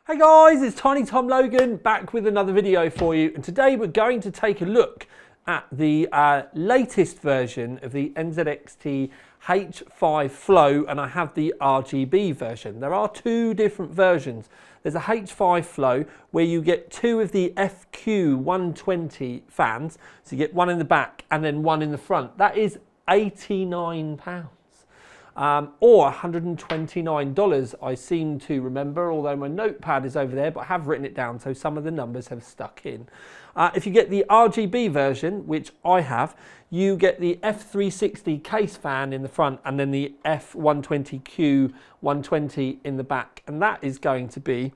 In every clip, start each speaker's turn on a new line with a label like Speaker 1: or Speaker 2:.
Speaker 1: Hey guys, it's Tiny Tom Logan back with another video for you, and today we're going to take a look at the latest version of the NZXT H5 Flow, and I have the RGB version. There are two different versions. There's a H5 Flow where you get two of the FQ120 fans, so you get one in the back and then one in the front. That is £89. Or $129, I seem to remember, although my notepad is over there, but I have written it down, so some of the numbers have stuck in. If you get the RGB version, which I have, you get the F360 case fan in the front and then the F120Q120 in the back, and that is going to be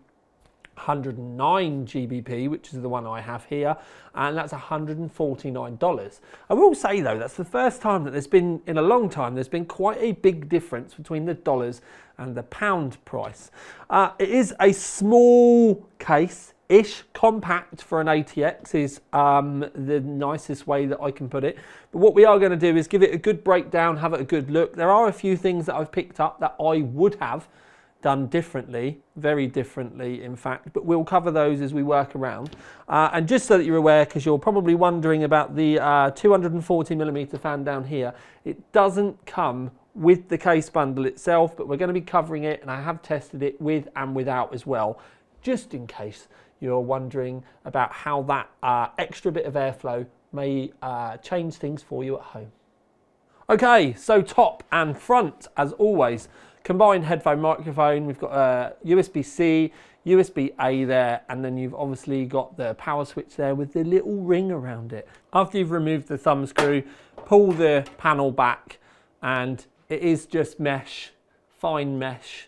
Speaker 1: 109 GBP, which is the one I have here, and that's $149. I will say though, that's the first time that there's been, in a long time, there's been quite a big difference between the dollars and the pound price. It is a small case-ish, compact for an ATX is the nicest way that I can put it. But what we are going to do is give it a good breakdown, have it a good look. There are a few things that I've picked up that I would have done differently, very differently in fact, but we'll cover those as we work around. And just so that you're aware, because you're probably wondering about the 240mm fan down here, it doesn't come with the case bundle itself, but we're going to be covering it, and I have tested it with and without as well, just in case you're wondering about how that extra bit of airflow may change things for you at home. Okay, so top and front, as always, combined headphone microphone. We've got a USB-C, USB-A there, and then you've obviously got the power switch there with the little ring around it. After you've removed the thumb screw, pull the panel back, and it is just mesh, fine mesh,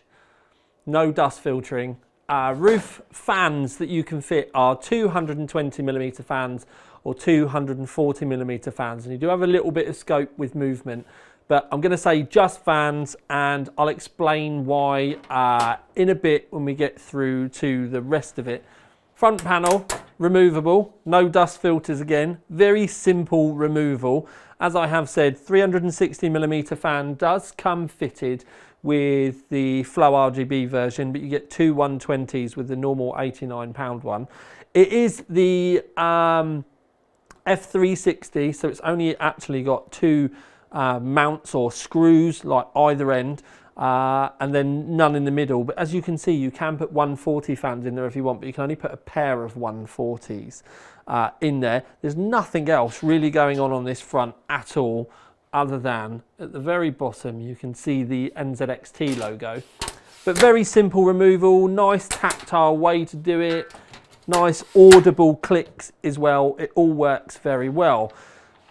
Speaker 1: no dust filtering. Roof fans that you can fit are 220mm fans or 240mm fans, and you do have a little bit of scope with movement. But I'm going to say just fans, and I'll explain why in a bit when we get through to the rest of it. Front panel, removable, no dust filters again, very simple removal. As I have said, 360mm fan does come fitted with the Flow RGB version, but you get two 120s with the normal £89 one. It is the F360, so it's only actually got two mounts or screws like either end, and then none in the middle. But as you can see, you can put 140 fans in there if you want, but you can only put a pair of 140s in there. There's nothing else really going on this front at all, other than at the very bottom you can see the NZXT logo. But very simple removal, nice tactile way to do it, nice audible clicks as well. It all works very well.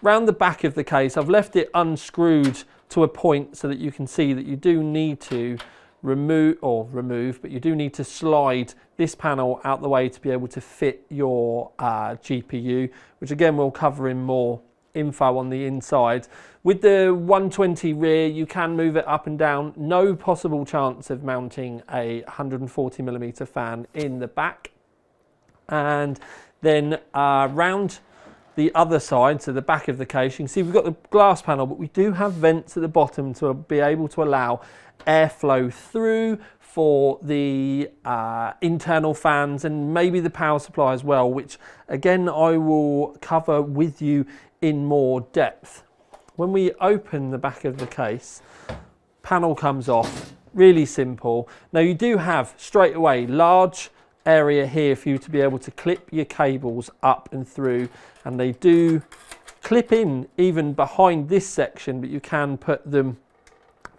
Speaker 1: Round the back of the case, I've left it unscrewed to a point so that you can see that you do need to remove, but you do need to slide this panel out the way to be able to fit your GPU, which again we'll cover in more info on the inside. With the 120 rear, you can move it up and down. No possible chance of mounting a 140mm fan in the back. And then round the other side, so the back of the case, you can see we've got the glass panel, but we do have vents at the bottom to be able to allow airflow through for the internal fans and maybe the power supply as well, which again I will cover with you in more depth. When we open the back of the case, panel comes off, really simple. Now you do have straight away large area here for you to be able to clip your cables up and through, and they do clip in even behind this section, but you can put them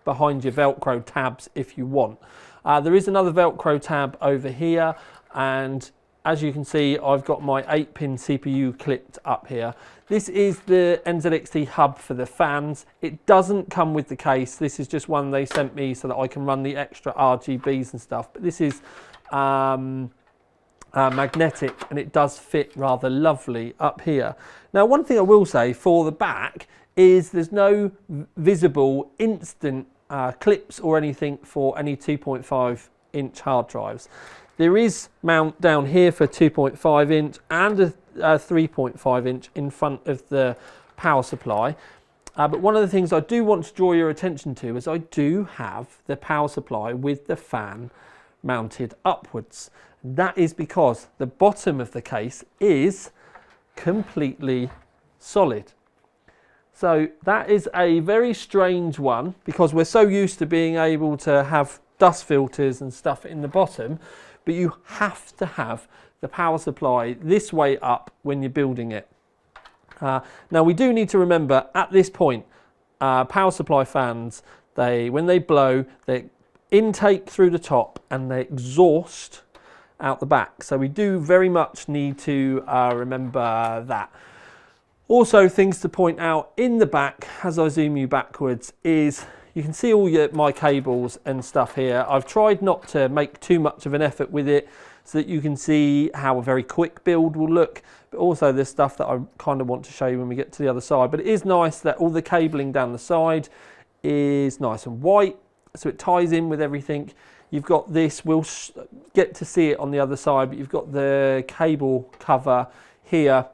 Speaker 1: behind your Velcro tabs if you want. There is another Velcro tab over here, and as you can see, I've got my 8-pin CPU clipped up here. This is the NZXT hub for the fans. It doesn't come with the case. This is just one they sent me so that I can run the extra RGBs and stuff, but this is magnetic, and it does fit rather lovely up here. Now, one thing I will say for the back is there's no visible instant clips or anything for any 2.5-inch hard drives. There is mount down here for 2.5-inch and a 3.5-inch in front of the power supply. But one of the things I do want to draw your attention to is I do have the power supply with the fan mounted upwards. That is because the bottom of the case is completely solid. So that is a very strange one because we're so used to being able to have dust filters and stuff in the bottom, but you have to have the power supply this way up when you're building it. Now we do need to remember at this point, power supply fans, when they blow, they intake through the top and they exhaust out the back. So we do very much need to remember that. Also, things to point out in the back as I zoom you backwards is you can see all my cables and stuff here. I've tried not to make too much of an effort with it so that you can see how a very quick build will look, but also there's stuff that I kind of want to show you when we get to the other side. But it is nice that all the cabling down the side is nice and white, so it ties in with everything. You've got this, we'll get to see it on the other side, but you've got the cable cover here,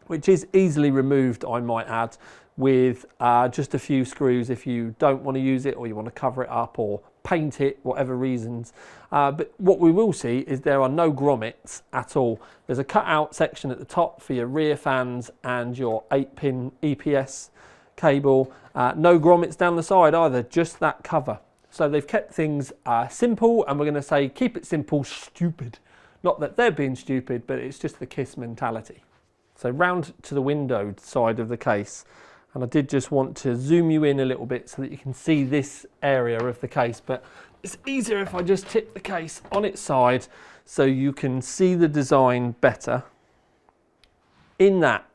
Speaker 1: which is easily removed, I might add, with just a few screws if you don't want to use it or you want to cover it up or paint it, whatever reasons. But what we will see is there are no grommets at all. There's a cut-out section at the top for your rear fans and your 8-pin EPS cable. No grommets down the side either, just that cover. So they've kept things simple, and we're going to say keep it simple, stupid. Not that they're being stupid, but it's just the KISS mentality. So round to the windowed side of the case, and I did just want to zoom you in a little bit so that you can see this area of the case, but it's easier if I just tip the case on its side so you can see the design better. In that,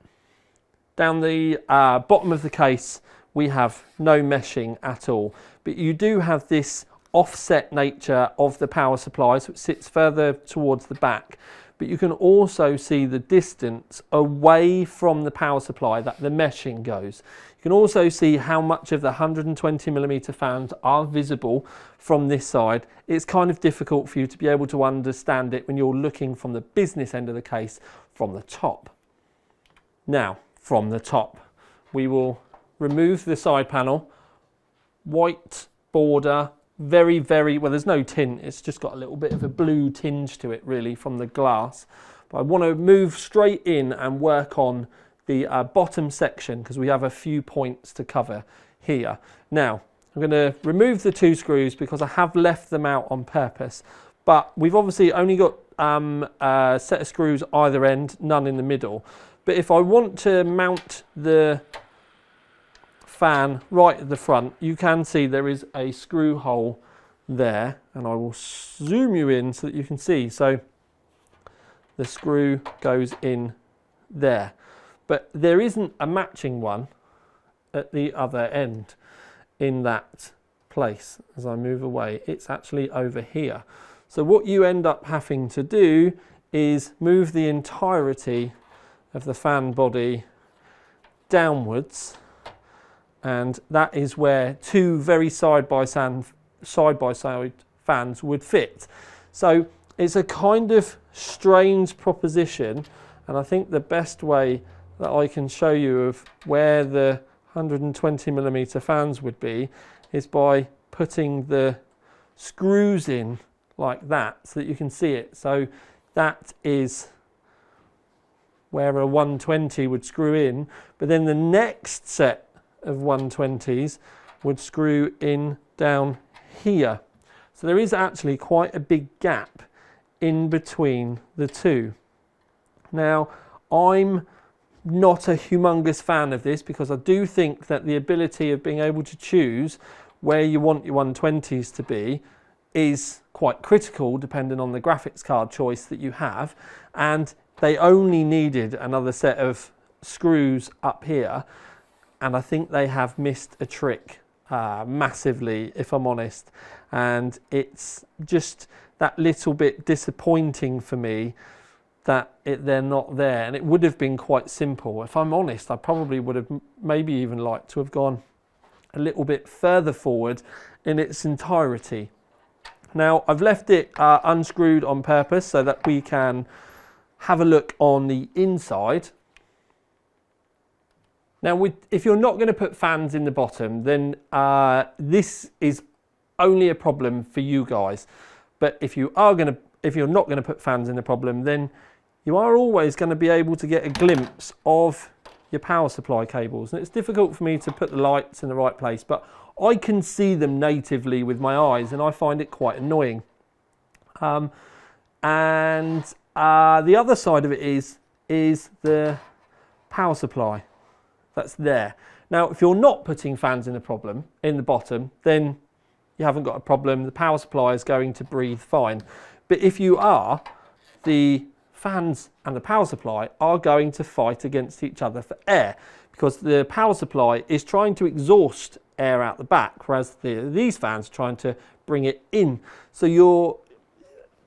Speaker 1: down the bottom of the case, we have no meshing at all, but you do have this offset nature of the power supply, so it sits further towards the back. But you can also see the distance away from the power supply that the meshing goes. You can also see how much of the 120mm fans are visible from this side. It's kind of difficult for you to be able to understand it when you're looking from the business end of the case from the top. Now, from the top, we will remove the side panel, white border, very, well, there's no tint, it's just got a little bit of a blue tinge to it really from the glass. But I want to move straight in and work on the bottom section because we have a few points to cover here. Now, I'm going to remove the two screws because I have left them out on purpose, but we've obviously only got a set of screws either end, none in the middle. But if I want to mount the fan right at the front, you can see there is a screw hole there, and I will zoom you in so that you can see. So the screw goes in there, but there isn't a matching one at the other end in that place. As I move away, it's actually over here. So what you end up having to do is move the entirety of the fan body downwards, and that is where two very side-by-side fans would fit. So it's a kind of strange proposition, and I think the best way that I can show you of where the 120mm fans would be is by putting the screws in like that so that you can see it. So that is where a 120 would screw in, but then the next set of 120s would screw in down here. So there is actually quite a big gap in between the two. Now, I'm not a humongous fan of this because I do think that the ability of being able to choose where you want your 120s to be is quite critical depending on the graphics card choice that you have, and they only needed another set of screws up here, and I think they have missed a trick massively, if I'm honest, and it's just that little bit disappointing for me that they're not there. And it would have been quite simple. If I'm honest, I probably would have maybe even liked to have gone a little bit further forward in its entirety. Now, I've left it unscrewed on purpose so that we can have a look on the inside. Now, if you're not going to put fans in the bottom, then this is only a problem for you guys. But if you're not going to put fans in the problem, then you are always going to be able to get a glimpse of your power supply cables. And it's difficult for me to put the lights in the right place, but I can see them natively with my eyes, and I find it quite annoying. The other side of it is the power supply that's there. Now, if you're not putting fans in the bottom, then you haven't got a problem. The power supply is going to breathe fine. But if you are, the fans and the power supply are going to fight against each other for air, because the power supply is trying to exhaust air out the back, whereas these fans are trying to bring it in. So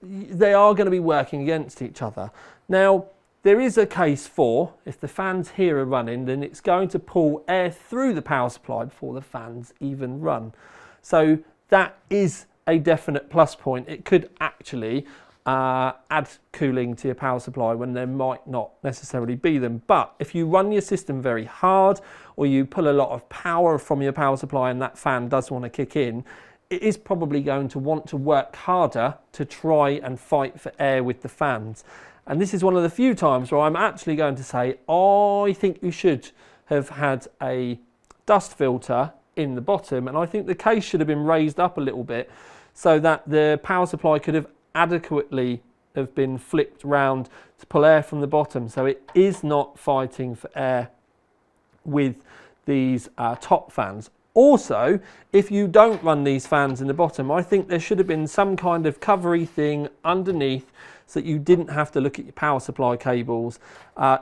Speaker 1: they are going to be working against each other. Now, there is a case for, if the fans here are running, then it's going to pull air through the power supply before the fans even run. So that is a definite plus point. It could actually add cooling to your power supply when there might not necessarily be them. But if you run your system very hard, or you pull a lot of power from your power supply and that fan does want to kick in, it is probably going to want to work harder to try and fight for air with the fans. And this is one of the few times where I'm actually going to say, I think you should have had a dust filter in the bottom, and I think the case should have been raised up a little bit so that the power supply could have adequately have been flipped round to pull air from the bottom, so it is not fighting for air with these top fans. Also, if you don't run these fans in the bottom, I think there should have been some kind of covery thing underneath so that you didn't have to look at your power supply cables,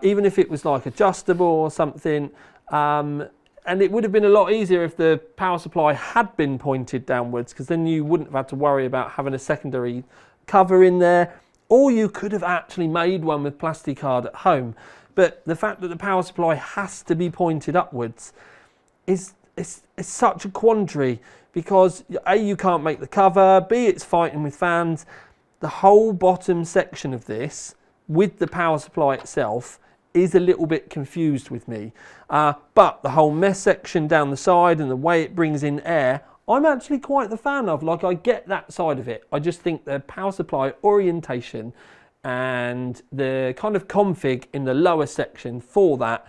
Speaker 1: even if it was like adjustable or something. And it would have been a lot easier if the power supply had been pointed downwards, because then you wouldn't have had to worry about having a secondary cover in there, or you could have actually made one with plasticard at home. But the fact that the power supply has to be pointed upwards is such a quandary, because A, you can't make the cover, B, it's fighting with fans. The whole bottom section of this, with the power supply itself, is a little bit confused with me. But the whole mesh section down the side and the way it brings in air, I'm actually quite the fan of. Like, I get that side of it. I just think the power supply orientation and the kind of config in the lower section for that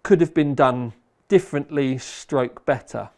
Speaker 1: could have been done differently, stroke better.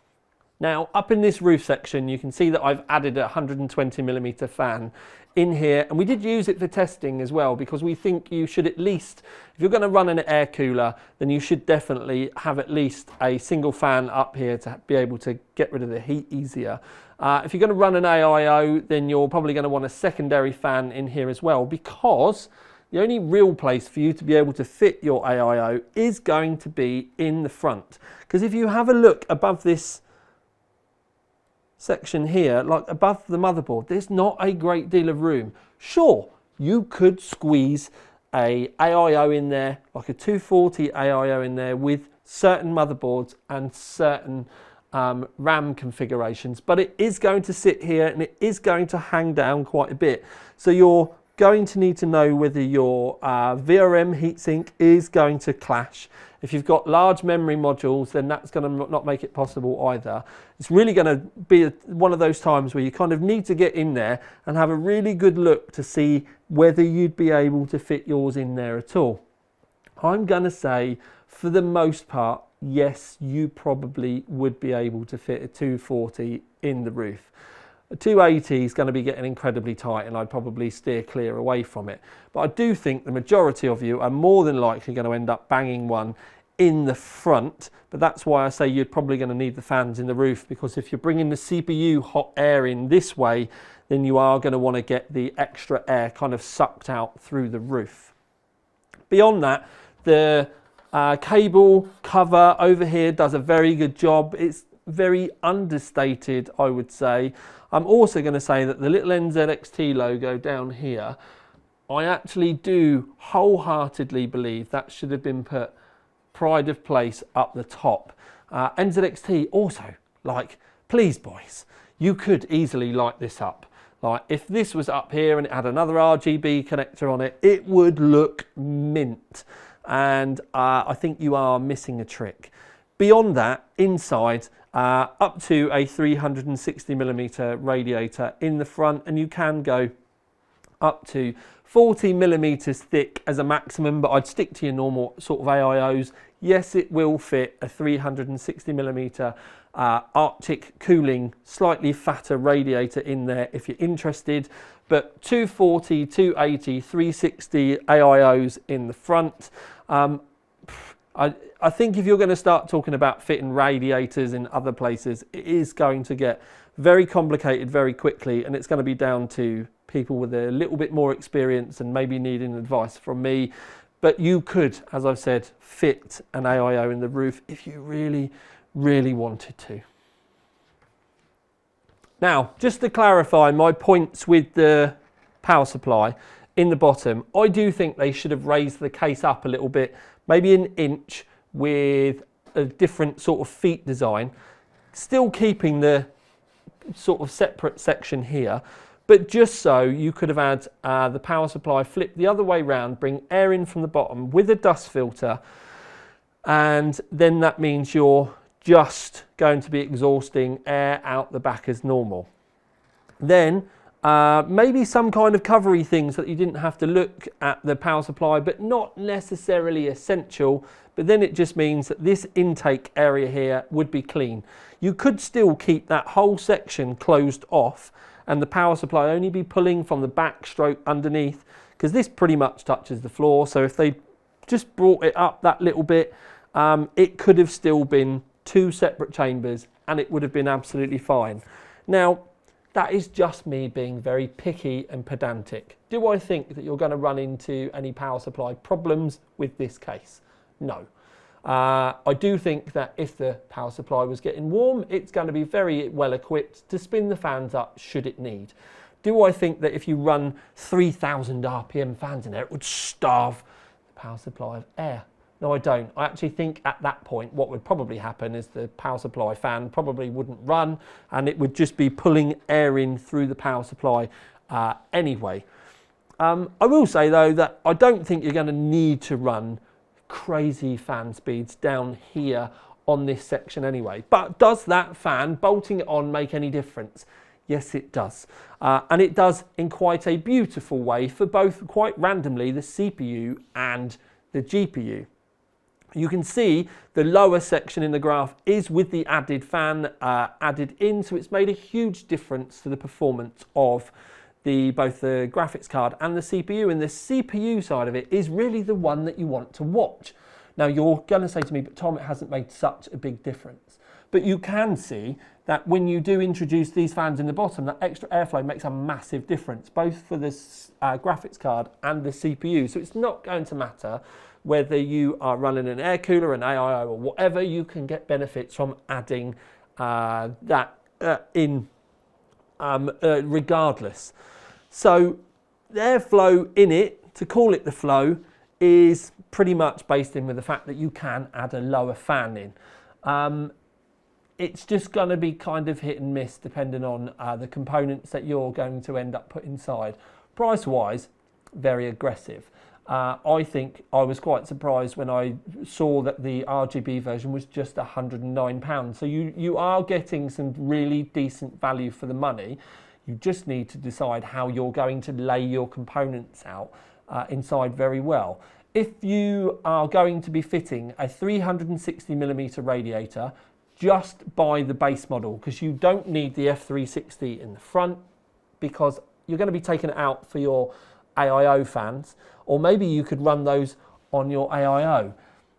Speaker 1: Now, up in this roof section, you can see that I've added a 120mm fan in here, and we did use it for testing as well, because we think you should at least, if you're going to run an air cooler, then you should definitely have at least a single fan up here to be able to get rid of the heat easier. If you're going to run an AIO, then you're probably going to want a secondary fan in here as well, because the only real place for you to be able to fit your AIO is going to be in the front. Because if you have a look above this section here, like above the motherboard, there's not a great deal of room. Sure, you could squeeze a AIO in there, like a 240 AIO in there with certain motherboards and certain RAM configurations, but it is going to sit here and it is going to hang down quite a bit. So you're going to need to know whether your VRM heatsink is going to clash. If you've got large memory modules, then that's going to not make it possible either. It's really going to be one of those times where you kind of need to get in there and have a really good look to see whether you'd be able to fit yours in there at all. I'm going to say, for the most part, yes, you probably would be able to fit a 240 in the roof. A 280 is going to be getting incredibly tight, and I'd probably steer clear away from it. But I do think the majority of you are more than likely going to end up banging one in the front. But that's why I say you're probably going to need the fans in the roof, because if you're bringing the CPU hot air in this way, then you are going to want to get the extra air kind of sucked out through the roof. Beyond that, the cable cover over here does a very good job. It's very understated, I would say. I'm also going to say that the little NZXT logo down here, I actually do wholeheartedly believe that should have been put pride of place up the top. NZXT also, like, please boys, you could easily light this up. Like, if this was up here and it had another RGB connector on it, it would look mint. And I think you are missing a trick. Beyond that, inside, up to a 360mm radiator in the front, and you can go up to 40mm thick as a maximum, but I'd stick to your normal sort of AIOs. Yes, it will fit a 360mm Arctic cooling, slightly fatter radiator in there if you're interested, but 240, 280, 360 AIOs in the front. I think if you're going to start talking about fitting radiators in other places, it is going to get very complicated very quickly, and it's going to be down to people with a little bit more experience and maybe needing advice from me. But you could, as I've said, fit an AIO in the roof if you really, really wanted to. Now, just to clarify my points with the power supply in the bottom, I do think they should have raised the case up a little bit, maybe an inch, with a different sort of feet design, still keeping the sort of separate section here, but just so you could have had the power supply flipped the other way round, bring air in from the bottom with a dust filter, and then that means you're just going to be exhausting air out the back as normal. Then maybe some kind of covery thing so that you didn't have to look at the power supply, but not necessarily essential. But then it just means that this intake area here would be clean. You could still keep that whole section closed off and the power supply only be pulling from the back stroke underneath, because this pretty much touches the floor. So if they just brought it up that little bit, it could have still been two separate chambers and it would have been absolutely fine. Now, that is just me being very picky and pedantic. Do I think that you're going to run into any power supply problems with this case? No. I do think that if the power supply was getting warm, it's going to be very well equipped to spin the fans up should it need. Do I think that if you run 3,000 RPM fans in there, it would starve the power supply of air? No, I don't. I actually think at that point what would probably happen is the power supply fan probably wouldn't run and it would just be pulling air in through the power supply anyway. I will say though that I don't think you're going to need to run crazy fan speeds down here on this section anyway. But does that fan bolting it on make any difference? Yes, it does. And it does in quite a beautiful way for both, quite randomly, the CPU and the GPU. You can see the lower section in the graph is with the added fan added in, so it's made a huge difference to the performance of both the graphics card and the CPU, and the CPU side of it is really the one that you want to watch. Now you're going to say to me, but Tom, it hasn't made such a big difference. But you can see that when you do introduce these fans in the bottom, that extra airflow makes a massive difference, both for the graphics card and the CPU. So it's not going to matter whether you are running an air cooler, an AIO, or whatever, you can get benefits from adding that in regardless. So the airflow in it, to call it the flow, is pretty much based in with the fact that you can add a lower fan in. It's just going to be kind of hit and miss depending on the components that you're going to end up putting inside. Price-wise, very aggressive. I think I was quite surprised when I saw that the RGB version was just £109. So you are getting some really decent value for the money. You just need to decide how you're going to lay your components out inside very well. If you are going to be fitting a 360mm radiator, just buy the base model, because you don't need the F360 in the front, because you're going to be taking it out for your AIO fans, or maybe you could run those on your AIO.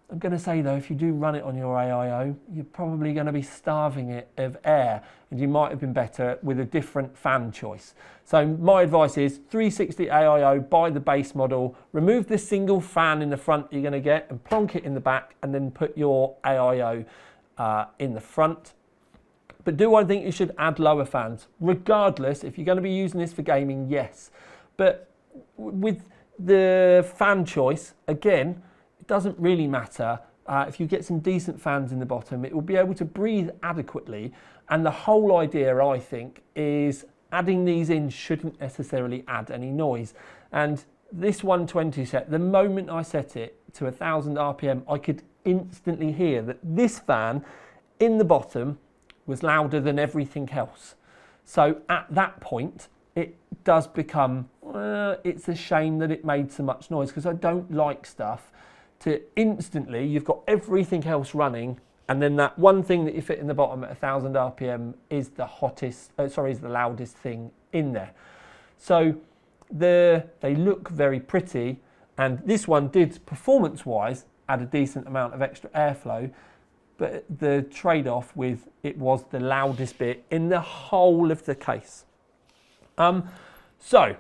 Speaker 1: I'm going to say though, if you do run it on your AIO, you're probably going to be starving it of air, and you might have been better with a different fan choice. So my advice is 360 AIO, buy the base model, remove the single fan in the front you're going to get and plonk it in the back, and then put your AIO in the front. But do I think you should add lower fans? Regardless, if you're going to be using this for gaming, yes. But with the fan choice, again, it doesn't really matter. If you get some decent fans in the bottom, it will be able to breathe adequately. And the whole idea, I think, is adding these in shouldn't necessarily add any noise. And this 120 set, the moment I set it to 1000 RPM, I could instantly hear that this fan in the bottom was louder than everything else. So at that point, it does become, it's a shame that it made so much noise, because I don't like stuff to instantly, you've got everything else running, and then that one thing that you fit in the bottom at 1000 RPM is the is the loudest thing in there. So they look very pretty, and this one did, performance-wise, add a decent amount of extra airflow, but the trade-off with it was the loudest bit in the whole of the case. So,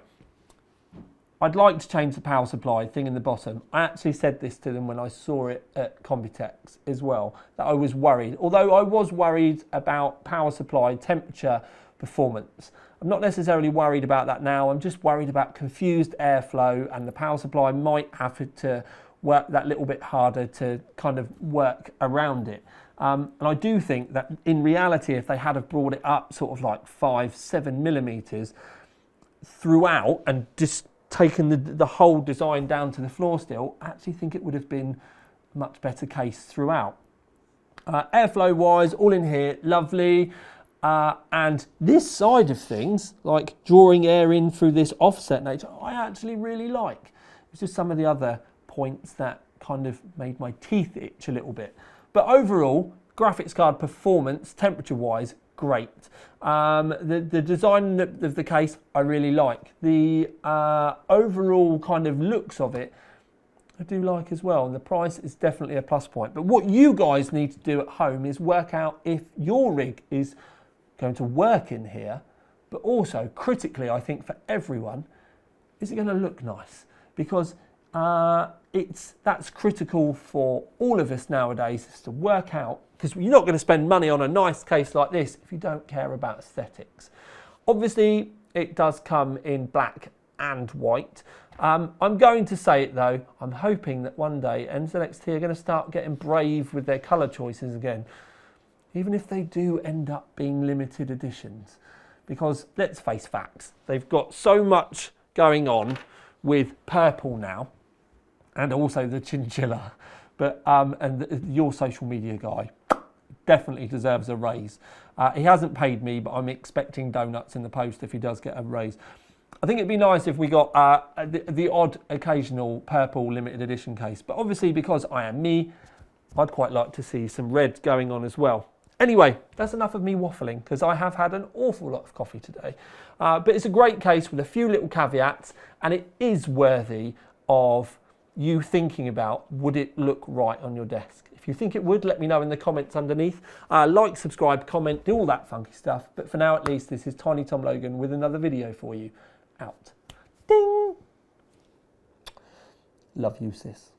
Speaker 1: I'd like to change the power supply thing in the bottom. I actually said this to them when I saw it at Computex as well, that I was worried. Although I was worried about power supply, temperature, performance. I'm not necessarily worried about that now. I'm just worried about confused airflow, and the power supply might have to work that little bit harder to kind of work around it. And I do think that in reality, if they had have brought it up sort of like 5-7 millimeters throughout and just taken the whole design down to the floor still, I actually think it would have been a much better case throughout. Airflow wise, all in here, lovely. And this side of things, like drawing air in through this offset nature, I actually really like. It's just some of the other points that kind of made my teeth itch a little bit. But overall, graphics card performance, temperature-wise, great. The design of the case, I really like. The overall kind of looks of it, I do like as well. And the price is definitely a plus point. But what you guys need to do at home is work out if your rig is going to work in here, but also critically, I think for everyone, is it going to look nice? Because that's critical for all of us nowadays, is to work out, because you're not going to spend money on a nice case like this if you don't care about aesthetics. Obviously, it does come in black and white. I'm going to say it though, I'm hoping that one day NZXT are going to start getting brave with their colour choices again, even if they do end up being limited editions. Because let's face facts, they've got so much going on with purple now, and also the chinchilla, but your social media guy definitely deserves a raise. He hasn't paid me, but I'm expecting donuts in the post if he does get a raise. I think it'd be nice if we got the odd occasional purple limited edition case, but obviously because I am me, I'd quite like to see some red going on as well. Anyway, that's enough of me waffling, because I have had an awful lot of coffee today. But it's a great case with a few little caveats, and it is worthy of you thinking about, would it look right on your desk? If you think it would, let me know in the comments underneath. Like, subscribe, comment, do all that funky stuff. But for now, at least, this is Tiny Tom Logan with another video for you. Out. Ding! Love you, sis.